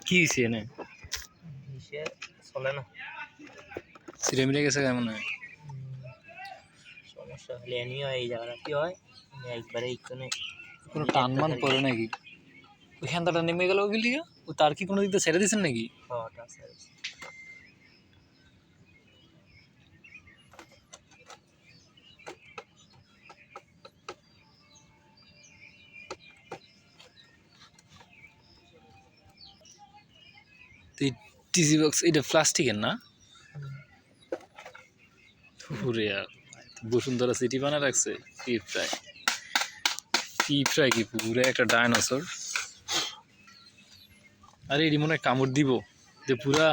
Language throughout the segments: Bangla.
কি হয়েছে এনে চলে না সিরে মিরে গেছে কেমন হয় সমস্যা হলে এমনি হয় এই জায়গাটা কি হয় একবারে ইকনে কোনো টানমান পড়ে নাকি ওই হ্যান্দাটা নেমে গেল ওগুলি ও তার কি কোনো দিক দিয়ে ছেড়ে দিয়েছেন নাকি হওয়াটা টিসি বক্স এটা প্লাস্টিকের না পুরে বসুন্ধরা সিটি বানা রাখছে ফ্রাই কি পুরো একটা ডাইনোসর আরে এটি মনে হয় কামড় দিব যে পুরা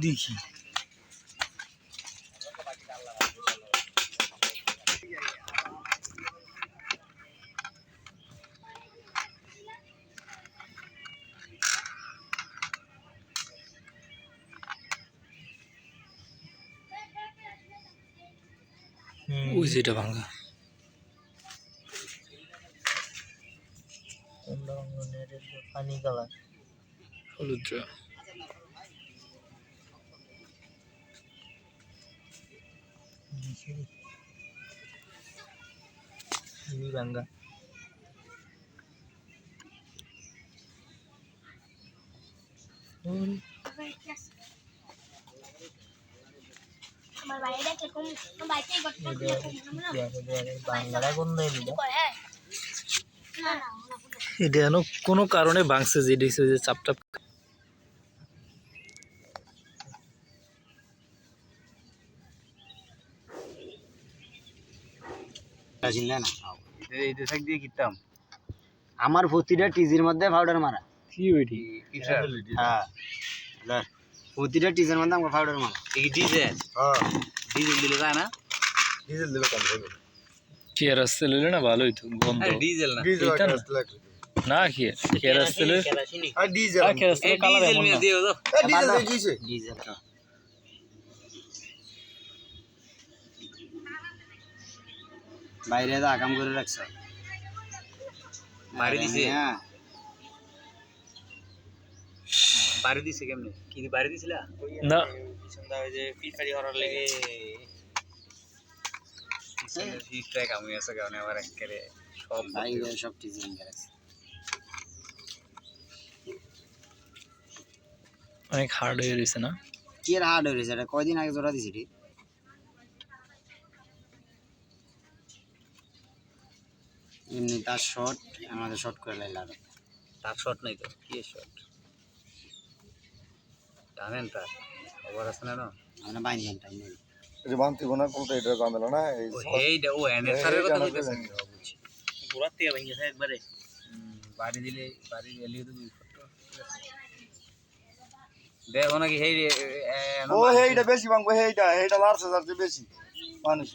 দেখি ওই যেটা ভাঙা পানি কালার হলুদ ভাঙ্গা এটা যেন কোনো কারণে ভাঙছে যেটা হচ্ছে যে চাপটাপ আমার প্রতিটা টিজির মধ্যে পাউডার মারা কি ওইটি হ্যাঁ প্রতিটা টিজের মধ্যে আমার পাউডার মারা ডিজেল ডিজেল দিলে যায় না ডিজেল দিলে কম হবে কেয়ার আসতে লইলে না ভালোই তো গন্ধ ডিজেল না না কেয়ার আসতে লইলে আর ডিজেল কেয়ার আসতে কালার এমন না দিও তো ডিজেল দিছে ডিজেল তো বাইরে তো আকাম করে রাখছে বাড়ি দিছে হ্যাঁ বাড়ি দিছে কেমনে কি বাড়ি দিছিলা না পিছনটা ওই যে পিছাড়ি হরার লাগে পিছনে কামই আছে কারণে আবার একেবারে সব বাইরে সব টিজিং করে অনেক হার্ড হয়ে রয়েছে না কি এর হার্ড হয়েছে এটা কয়দিন আগে জোড়া দিছি রে এমনি তার শর্ট আমাদের শর্ট করে লাইলা তার শট নাই তো কি শট জানেন তার খবর আছে না আমরা বাইন্দান টাইম নেই যে বানতি গোনা কোনটা এটা জামেলা না এইটা ও এনের সারের কথা বলতেছেন বুঝছি গোড়ার থেকে ভেঙে গেছে একবারে বাড়ি দিলে বাড়ি গেলে তো দেখো নাকি হেই ও হেইটা বেশি ভাঙবো হেইটা লারছে যাচ্ছে বেশি মানুষ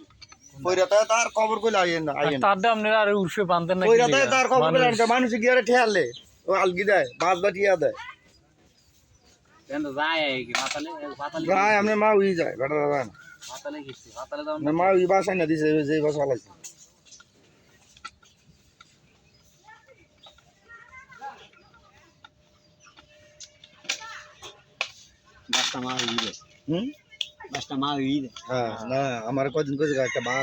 কইরাতে তার খবর কইলা আইয়েন তার দাম আপনারা আর উর্ফে বানতেন না কইরাতে তার খবর কইলা মানুষ গিয়ারে ঠেয়ালে ও আলগি দেয় বাস বাটিয়া দেয় কেন যায় কি মাতালে মাতালে যায় আমনে মা উই যায় বেটা যায় না মাতালে গেছে মাতালে দাও না মা উই বাসায় না দিছে যে বাসা লাইছে বাসটা মা উই দে বাসটা মা উই দে হ্যাঁ না আমার কদিন কইছে একটা মা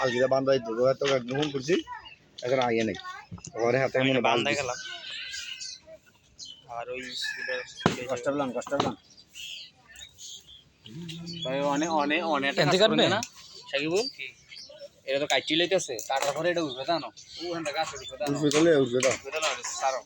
আলগিরা বান্ধাই তো তো গ্রহণ করছি এখন আইয়ে নাই ঘরে হাতে মনে বান্ধাই গেলাম আর ওই কষ্ট বললাম ভাই অনেক এনতে কাটবে না সাকিবুল এটা তো কাটি লইতেছে তারপরে এটা উঠবে জানো ও হ্যান্ডা গাছ উঠবে জানো উঠবে তো উঠবে না সারো